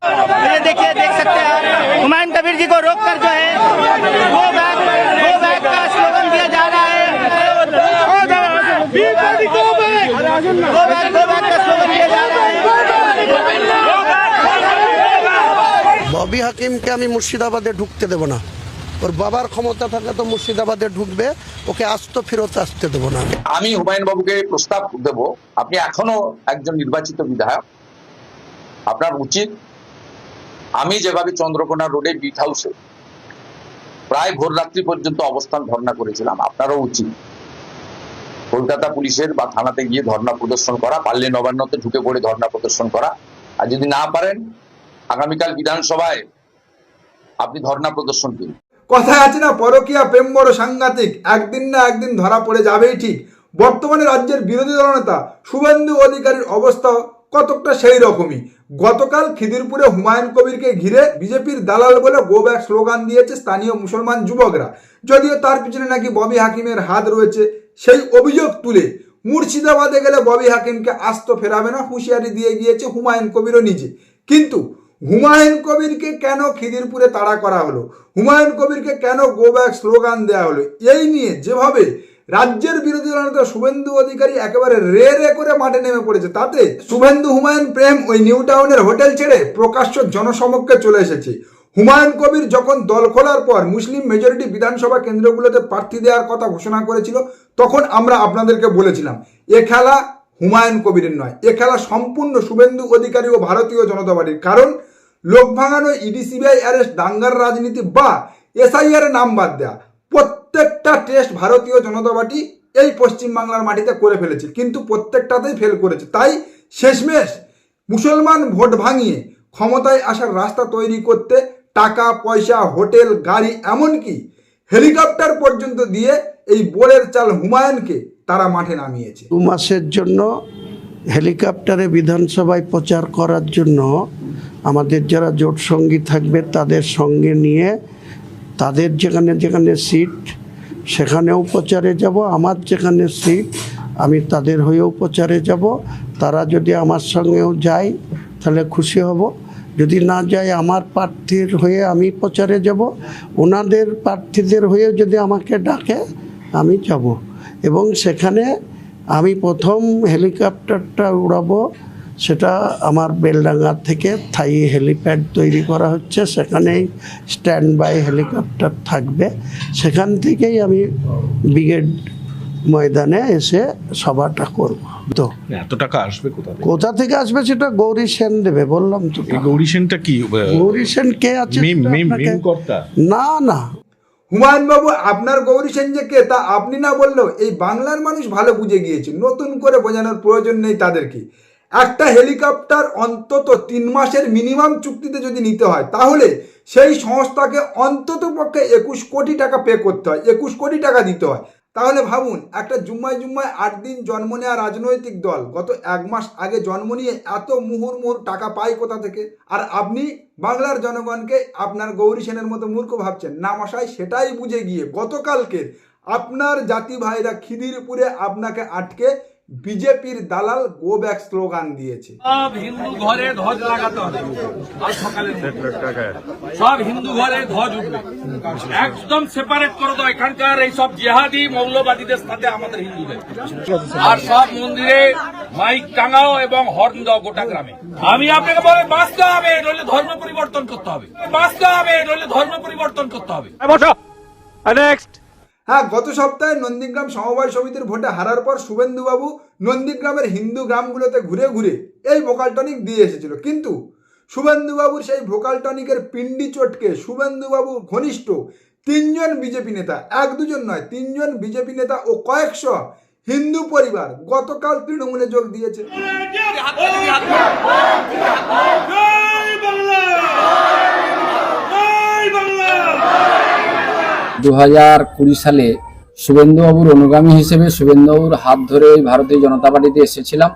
ये देखिए, देख सकते हैं आप, हुमायूं कबीर जी को रोककर जो है गो बैक का स्लोगन दिया जा रहा है। गो बैक का स्लोगन दिया जा रहा है। ববি হাকিমকে আমি মুর্শিদাবাদে ঢুকতে দেব না। ওর বাবার ক্ষমতা থাকে তো মুর্শিদাবাদে ঢুকবে, ওকে আস্ত ফেরত আসতে দেব না। আমি হুমায়ুন বাবুকে প্রস্তাব দেব, আপনি এখনো একজন নির্বাচিত বিধায়ক, আপনার উচিত আমি যেভাবে চন্দ্রকোনা রোডে বিট হাউসে প্রায় ভোর রাত্রি পর্যন্ত অবস্থান ধর্ণা করেছিলাম, আপনারও উচিত কলকাতা পুলিশের বা থানাতে গিয়ে ধর্ণা প্রদর্শন করা, পারলে নবান্নতে ঢুকে পড়ে ধর্ণা প্রদর্শন করা, আর যদি না পারেন আগামীকাল বিধানসভায় আপনি ধর্ণা প্রদর্শন করুন। কথায় আছে না, পরকীয়া প্রেম বড় সাংঘাতিক, একদিন না একদিন ধরা পড়ে যাবেই ঠিক। বর্তমানে রাজ্যের বিরোধী দলনেতা শুভেন্দু অধিকারীর অবস্থা কতকটা সেই রকমই। গতকাল খিদিরপুরে হুমায়ুন কবিরকে ঘিরে বিজেপির দালাল বলে গো ব্যাক স্লোগান দিয়েছে স্থানীয় মুসলমান যুবকরা। যদিও তার পিছনে নাকি ববি হাকিমের হাত রয়েছে, সেই অভিযোগ তুলে মুর্শিদাবাদে গেলে ববি হাকিমকে আস্ত ফেরাবে না হুঁশিয়ারি দিয়ে গিয়েছে হুমায়ুন কবিরও নিজে। কিন্তু হুমায়ুন কবিরকে কেন খিদিরপুরে তাড়া করা হলো, হুমায়ুন কবিরকে কেন গো ব্যাক স্লোগান দেওয়া হলো, এই নিয়ে যেভাবে রাজ্যের বিরোধী দলনেতা শুভেন্দু অধিকারী একেবারে রে করে মাঠে নেমে পড়েছে, তাতে শুভেন্দু হুমায়ুন প্রেম ওই নিউ টাউনের হোটেল ছেড়ে প্রকাশ্য জনসমক্ষে চলে এসেছে। হুমায়ুন কবির যখন দল খোলার পর মুসলিম মেজরিটি বিধানসভা কেন্দ্রগুলোতে প্রার্থী দেওয়ার কথা ঘোষণা করেছিল, তখন আমরা আপনাদেরকে বলেছিলাম এ খেলা হুমায়ুন কবিরের নয়, এ খেলা সম্পূর্ণ শুভেন্দু অধিকারী ও ভারতীয় জনতা পার্টির। কারণ লোক ভাঙানো, ইডি সিবিআই অ্যারেস্ট, দাঙ্গার রাজনীতি বা এসআইআর নাম বাদ দেয়া, প্রত্যেকটা টেস্ট ভারতীয় জনতা পার্টি এই পশ্চিমবাংলার মাটিতে করে ফেলেছে, কিন্তু প্রত্যেকটাতেই ফেল করেছে। তাই শেষমেশ মুসলমান ভোট ভাঙিয়ে ক্ষমতায় আসার রাস্তা তৈরি করতে টাকা পয়সা, হোটেল, গাড়ি, এমনকি হেলিকপ্টার পর্যন্ত দিয়ে এই বোরের চাল হুমায়ুনকে তারা মাঠে নামিয়েছে। 2 মাসের জন্য হেলিকপ্টারে বিধানসভায় প্রচার করার জন্য আমাদের যারা জোট সঙ্গী থাকবে তাদের সঙ্গে নিয়ে তাদের যেখানে যেখানে সিট সেখানেও প্রচারে যাব, আমার যেখানে সিট আমি তাদের হয়েও প্রচারে যাব। তারা যদি আমার সঙ্গেও যায় তাহলে খুশি হব, যদি না যায় আমার প্রার্থীর হয়ে আমি প্রচারে যাব, ওনাদের প্রার্থীদের হয়ে যদি আমাকে ডাকে আমি যাব। এবং সেখানে আমি প্রথম হেলিকপ্টারটা উড়াবো, সেটা আমার বেলডাঙ্গা থেকে থাই হেলিপ্যাড তৈরি করা হচ্ছে, সেখানেই স্ট্যান্ড বাই হেলিকপ্টার থাকবে। সেখান থেকেই আমি ব্রিগেড ময়দানে এসে সভাটা করব। তো এত টাকা আসবে কোথা থেকে আসবে সেটা গৌরী সেন দেবে, বললাম তো। গৌরী সেনটা কি? গৌরী সেন কে আছে? না না, হুমায়ুন বাবু আপনার গৌরী সেন যে কে তা আপনি না বললেও এই বাংলার মানুষ ভালো বুঝে গিয়েছে, নতুন করে বোঝানোর প্রয়োজন নেই তাদেরকে। একটা হেলিকপ্টার অন্তত 3 মাসের মিনিমাম চুক্তিতে যদি নিতে হয়, তাহলে সেই সংস্থাকে অন্তত পক্ষে 21 কোটি টাকা পে করতে হয়, 21 কোটি টাকা দিতে হয়। তাহলে ভাবুন, একটা জুম্মায় 8 দিন জন্ম নেওয়া রাজনৈতিক দল গত 1 মাস আগে জন্ম নিয়ে এত মুহুর্মুহুর টাকা পায় কোথা থেকে? আর আপনি বাংলার জনগণকে আপনার গৌরী সেনের মতো মূর্খ ভাবছেন না মশাই। সেটাই বুঝে গিয়ে গতকালকে আপনার জাতি ভাইরা খিদিরপুরে আপনাকে আটকে বিজেপির দালাল গো ব্যাক স্লোগান দিয়েছে। সব হিন্দু ঘরে ধ্বজ লাগাতে হবে, আর সকালে সব হিন্দু ঘরে ধ্বজ উঠবে, একদম সেপারেট করে দাও এখানকার এই সব জিহাদি মৌলবাদীদের সাথে আমাদের হিন্দুদের। আর সব মন্দিরে মাইক টাঙাও এবং হর্ন দাও গোটা গ্রামে। আমি আপনাকে বলে বাঁচতে হবে, নইলে ধর্ম পরিবর্তন করতে হবে, বাঁচতে হবে, নইলে ধর্ম পরিবর্তন করতে হবে। নেক্সট। হ্যাঁ, গত সপ্তাহে নন্দীগ্রাম সমবায় সমিতির ভোটে হারার পর শুভেন্দুবাবু নন্দীগ্রামের হিন্দু গ্রামগুলোতে ঘুরে ঘুরে এই ভোকাল টনিক দিয়ে এসেছিল। কিন্তু শুভেন্দুবাবুর সেই ভোকাল টনিকের পিন্ডি চটকে শুভেন্দুবাবু ঘনিষ্ঠ 3 জন বিজেপি নেতা, 1-2 নয়, 3 জন বিজেপি নেতা ও কয়েকশো হিন্দু পরিবার গতকাল তৃণমূলে যোগ দিয়েছে। 2020 সালে শুভেন্দুবাবুর অনুগামী হিসেবে শুভেন্দুবাবুর হাত ধরে ভারতীয় জনতা পার্টিতে এসেছিলাম।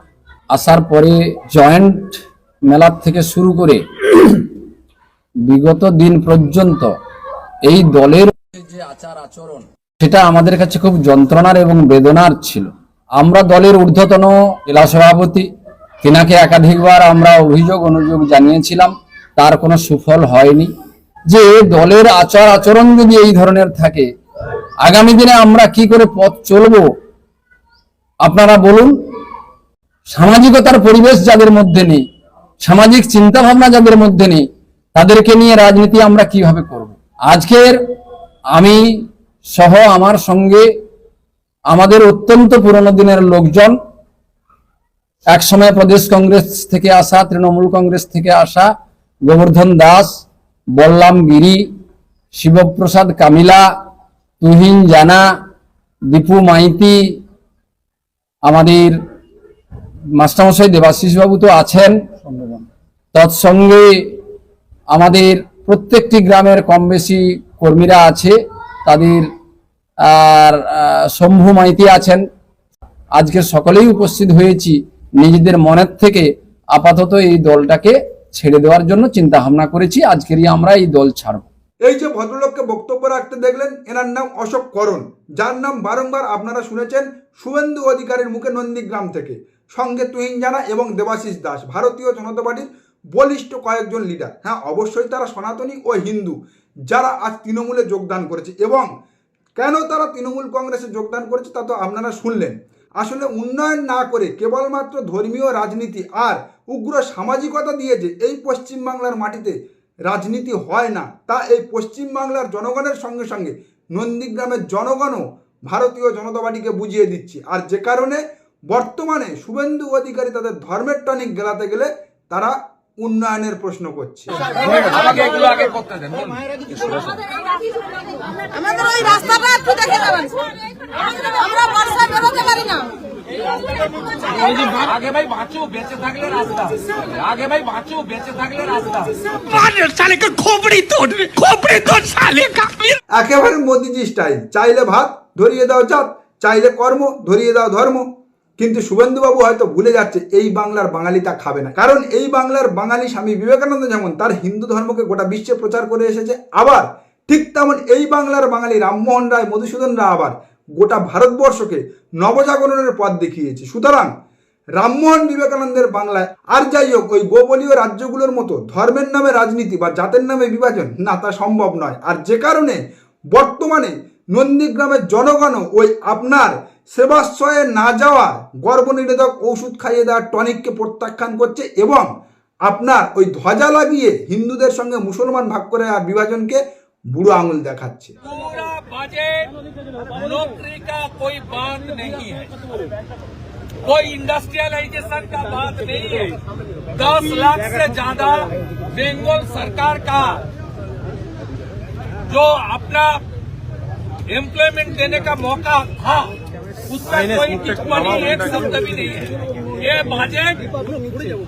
আসার পরে জয়েন্ট মেলার থেকে শুরু করে বিগত দিন পর্যন্ত এই দলের যে আচার আচরণ, সেটা আমাদের কাছে খুব যন্ত্রণার এবং বেদনার ছিল। আমরা দলের ঊর্ধ্বতন জেলা সভাপতি, তিনাকে একাধিকবার আমরা অভিযোগ অনুযোগ জানিয়েছিলাম, তার কোনো সুফল হয়নি। যে দলের আচার আচরণ যদি এই ধরনের থাকে, আগামী দিনে আমরা কি করে পথ চলবো আপনারা বলুন। সামাজিকতার পরিবেশ যাদের মধ্যে নেই, সামাজিক চিন্তা ভাবনা যাদের মধ্যে নেই, তাদেরকে নিয়ে রাজনীতি আমরা কিভাবে করব? আজকের আমি সহ আমার সঙ্গে আমাদের অত্যন্ত পুরনো দিনের লোকজন, একসময় প্রদেশ কংগ্রেস থেকে আসা, তৃণমূল কংগ্রেস থেকে আসা গোবর্ধন দাস, বল্লাম গিরি, শিবপ্রসাদ কামিলা, তুহিন জানা, দীপু মাইতি, আমাদের মাস্টারমশাই দেবাশিস বাবু তো আছেন, তৎসঙ্গে আমাদের প্রত্যেকটি গ্রামের কম বেশি কর্মীরা আছে, তাদের আর শম্ভু মাইতি আছেন। আজকে সকলেই উপস্থিত হয়েছি নিজেদের মনের থেকে আপাতত এই দলটাকে ছেড়ে দেওয়ার জন্য চিন্তা ভাবনা করেছি। আজকেরই আমরা এই দল ছাড়ব। এই যে ভদ্রলোককে বক্তব্য রাখতে দেখলেন, এনার নাম অশোক করণ, যার নাম বারংবার আপনারা শুনেছেন শুভেন্দু অধিকারীর মুখে নন্দীগ্রাম থেকে। সঙ্গে তুহিন জানা এবং দেবাশিস দাস, ভারতীয় জনতা পার্টির বলিষ্ঠ কয়েকজন লিডার। হ্যাঁ, অবশ্যই তারা সনাতনী ও হিন্দু, যারা আজ তৃণমূলে যোগদান করেছে। এবং কেন তারা তৃণমূল কংগ্রেসে যোগদান করেছে তা তো আপনারা শুনলেন। আসলে উন্নয়ন না করে কেবলমাত্র ধর্মীয় রাজনীতি আর উগ্র সামাজিকতা দিয়ে যে এই পশ্চিমবাংলার মাটিতে রাজনীতি হয় না, তা এই পশ্চিমবাংলার জনগণের সঙ্গে সঙ্গে নন্দীগ্রামের জনগণও ভারতীয় জনতা পার্টিকে বুঝিয়ে দিচ্ছে। আর যে কারণে বর্তমানে শুভেন্দু অধিকারী তাদের ধর্মের টনিক গেলাতে গেলে তারা উন্নয়নের প্রশ্ন করছে। আমাকে এগুলো আগে করতে দেন। আমাদের ওই রাস্তাটা একটু দেখে দেবেন, আমরা বর্ষা বেরোতে পারি না। আগে ভাই বাঁচো, বেঁচে থাকলে রাস্তা। আগে ভাই বাঁচো, বেঁচে থাকলে রাস্তা। একেবারে মোদিজি স্টাইল, চাইলে ভাত ধরিয়ে দাও জাত, চাইলে কর্ম ধরিয়ে দাও ধর্ম। কিন্তু শুভেন্দুবাবু হয়তো ভুলে যাচ্ছে এই বাংলার বাঙালি তা খাবে না। কারণ এই বাংলার বাঙালি স্বামী বিবেকানন্দ যেমন তার হিন্দু ধর্মকে গোটা বিশ্বে প্রচার করে এসেছে, আবার ঠিক তেমন এই বাংলার বাঙালি রামমোহন রায়, মধুসূদন রায় আবার গোটা ভারতবর্ষকে নবজাগরণের পথ দেখিয়েছে। সুতরাং রামমোহন বিবেকানন্দের বাংলায় আর যাই হোক, ওই গোপলীয় রাজ্যগুলোর মতো ধর্মের নামে রাজনীতি বা জাতের নামে বিভাজন না, তা সম্ভব নয়। আর যে কারণে বর্তমানে নন্দীগ্রামের জনগণও ওই আপনার সেবাশ্রয়ে না যাওয়া গর্ভনিরোধক ওষুধ খাইয়ে দেওয়ার টনিককে প্রত্যাখ্যান করছে এবং আপনার ওই ধ্বজা লাগিয়ে হিন্দুদের সঙ্গে মুসলমান ভাগ করে আর বিভাজনকে বুড়ো আঙুল দেখাচ্ছে। पूरा बजट नौकरी का कोई बात नहीं है, कोई इंडस्ट्रियलाइजेशन का बात नहीं है। 10 लाख से ज्यादा बंगाल सरकार का जो अपना एम्प्लॉयमेंट देने का मौका था, उसका कोई टिप्पणी एक शब्द भी नहीं है। ये बजट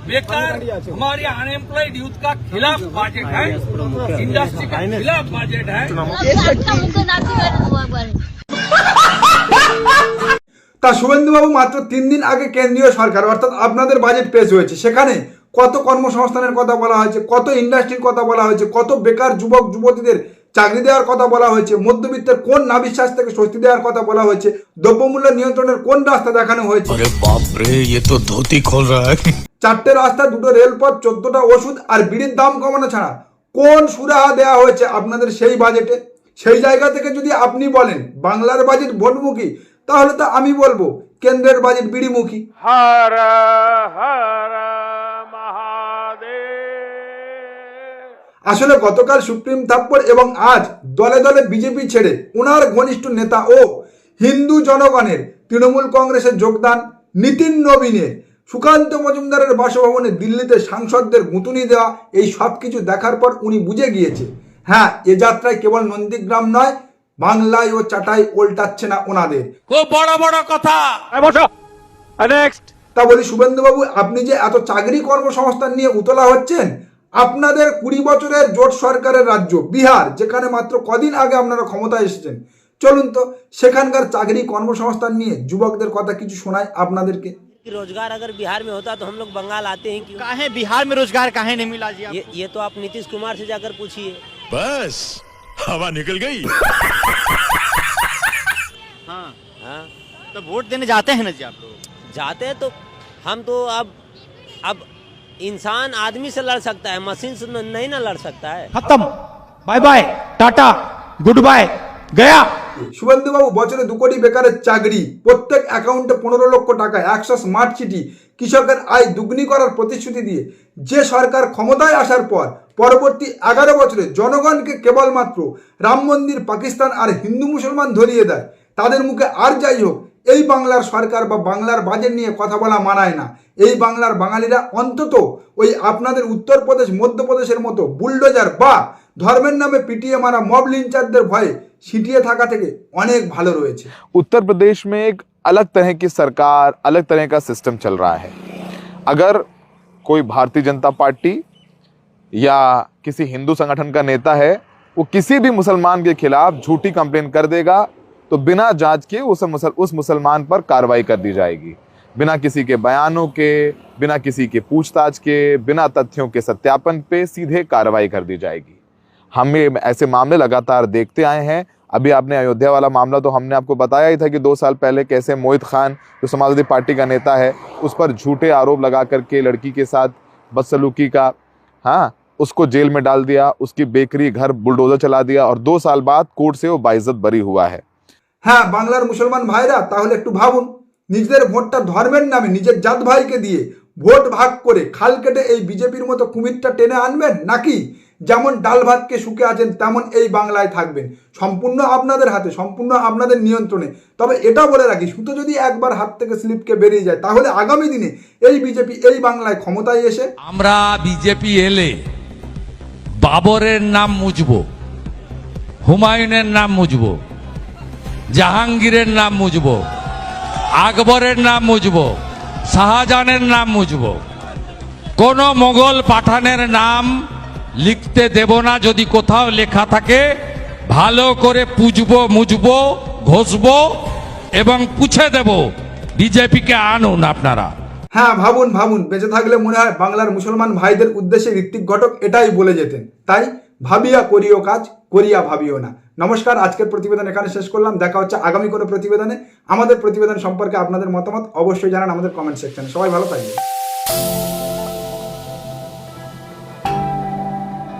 बेकार हमारे अनएम्प्लॉयड यूथ का खिलाफ बजट है, इंडस्ट्री का खिलाफ बजट है। তা শুভেন্দুবাবু মাত্র 3 দিন আগে কেন্দ্রীয় সরকার অর্থাৎ আপনাদের বাজেট পেশ হয়েছে, সেখানে কত কর্মসংস্থানের কথা বলা হয়েছে, কত ইন্ডাস্ট্রির কথা বলা হয়েছে, কত বেকার যুবক যুবতীদের চাকরি দেওয়ার কথা বলা হয়েছে, মধ্যবিত্তের কোন নাভিশ্বাস থেকে স্বস্তি দেওয়ার কথা বলা হয়েছে, দ্রব্যমূল্য নিয়ন্ত্রণের কোন রাস্তা দেখানো হয়েছে। अरे बाप रे, ये तो धोती खोल रहा है। 4টে রাস্তা, 2টো রেলপথ, 14টা ওষুধ আর বিড়ির দাম কমানো ছাড়া কোন সুরাহা দেওয়া হয়েছে আপনাদের সেই বাজেটে? সেই জায়গা থেকে যদি আপনি বলেন বাংলার বাজেট ভোটমুখী, তাহলে তো আমি বলবো কেন্দ্রের বাজেট বিড়িমুখী। हर हर महादेव। আসলে গতকাল সুপ্রিম থাপ্পড় এবং আজ দলে দলে বিজেপি ছেড়ে ওনার ঘনিষ্ঠ নেতা ও হিন্দু জনগণের তৃণমূল কংগ্রেসে যোগদান, নীতিন নবীনের সুকান্ত মজুমদারের বাসভবনে দিল্লিতে সাংসদদের গুঁতুনি দেওয়া, এই সব কিছু দেখার পর উনি বুঝে গিয়েছে, হ্যাঁ, এ যাত্রায় কেবল নন্দীগ্রাম নয়, বাংলায় ও চাটাই উল্টাচ্ছে না ওনাদের। খুব বড় বড় কথা। নেক্সট। তা বলি শুভেন্দুবাবু, আপনি যে এত চাকরি কর্মসংস্থান নিয়ে উতলা হচ্ছেন, আপনাদের 20 বছরের জোট সরকারের রাজ্য বিহার, যেখানে মাত্র কদিন আগে আপনারা ক্ষমতায় এসেছেন, চলুন তো সেখানকার চাকরি কর্মসংস্থান নিয়ে যুবকদের কথা কিছু শোনায় আপনাদেরকে। रोजगार अगर बिहार में होता तो हम लोग बंगाल आते हैं क्यों? काहे बिहार में रोजगार काहे नहीं मिला जी? ये तो आप नीतीश कुमार से जाकर पूछिए। बस हवा निकल गई। हाँ, हाँ, तो वोट देने जाते हैं ना जी आप लोग? जाते हैं तो हम तो अब इंसान आदमी से लड़ सकता है, मशीन से नहीं ना लड़ सकता है। खत्म, bye bye, tata, good bye, गया। শুভেন্দুবাবু বছরে 2 কোটি বেকারের চাকরি, প্রত্যেক অ্যাকাউন্টে 15 লক্ষ টাকা, 100 স্মার্ট সিটি, কৃষকের আয় দুগুনি করার প্রতিশ্রুতি দিয়ে যে সরকার ক্ষমতায় আসার পর পরবর্তী 11 বছরে জনগণকে কেবলমাত্র রাম মন্দির, পাকিস্তান আর হিন্দু মুসলমান ধরিয়ে দেয়, তাদের মুখে আর যাই হোক এই বাংলার সরকার বা বাংলার বাজেট নিয়ে কথা বলা মানায় না। এই বাংলার বাঙালিরা অন্তত ওই আপনাদের উত্তরপ্রদেশ, মধ্যপ্রদেশের মতো বুলডোজার বা ধর্মের নামে পিটিয়ে মারা মব লিঞ্চারদের ভয়ে সিটিয়ে থাকা থেকে অনেক ভালো রয়েছে। उत्तर प्रदेश में एक अलग तरह की सरकार, अलग तरह का सिस्टम चल रहा है। अगर कोई भारतीय जनता पार्टी या किसी हिंदू संगठन का नेता है, वो किसी भी मुसलमान के खिलाफ झूठी कंप्लेन कर देगा तो बिना जांच के उस मुसलमान पर कार्रवाई कर दी जाएगी, बिना किसी के बयानों के, बिना किसी के पूछताछ के, बिना तथ्यों के सत्यापन पे सीधे कार्रवाई कर दी जाएगी। हम ये ऐसे मामले लगातार देखते आए हैं। अभी आपने अयोध्या वाला मामला तो हमने आपको बताया ही था कि 2 साल पहले कैसे मोहित खान जो समाजवादी पार्टी का नेता है उस पर झूठे आरोप लगा करके लड़की के साथ बदसलूकी का, हाँ, उसको जेल में डाल दिया, उसकी बेकरी, घर बुलडोजर चला दिया और 2 साल बाद कोर्ट से वो बाइज्जत बरी हुआ है। হ্যাঁ, বাংলার মুসলমান ভাইরা তাহলে একটু ভাবুন, নিজেদের ভোটটা ধর্মের নামে নিজের জাত ভাইকে দিয়ে ভোট ভাগ করে খাল কেটে এই বিজেপির মতো কুমিরটা টেনে আনবেন, নাকি যেমন ডাল ভাতকে সুখে আছেন তেমন এই বাংলায় থাকবেন? সম্পূর্ণ আপনাদের হাতে, সম্পূর্ণ আপনাদের নিয়ন্ত্রণে। তবে এটা বলে রাখি, সুতো যদি একবার হাত থেকে স্লিপকে বেরিয়ে যায় তাহলে আগামী দিনে এই বিজেপি এই বাংলায় ক্ষমতায় এসে আমরা বিজেপি এলে বাবরের নাম মুছবো, হুমায়ুনের নাম মুছবো, জাহাঙ্গীরের নাম মুছবো, আকবরের নাম মুছবো, শাহজাহানের নাম মুছবো। কোন মোগল পাঠানের নাম লিখতে দেব না। যদি কোথাও লেখা থাকে ভালো করে পুজবো, মুছবো, ঘষবো এবং পুছে দেব। বিজেপিকে আনুন আপনারা। হ্যাঁ, ভাবুন ভাবুন, বেঁচে থাকলে মনে হয় বাংলার মুসলমান ভাইদের উদ্দেশ্যে ঋত্বিক ঘটক এটাই বলে যেতেন। তাই ভাবিয়া করিও কাজ, করিয়া ভাবিও না। নমস্কার, আজকের প্রতিবেদন এখানে শেষ করলাম। দেখা হচ্ছে আগামী কোনো প্রতিবেদনে। আমাদের প্রতিবেদন সম্পর্কে আপনাদের মতামত অবশ্যই জানান আমাদের কমেন্ট সেকশনে। সবাই ভালো থাকবেন।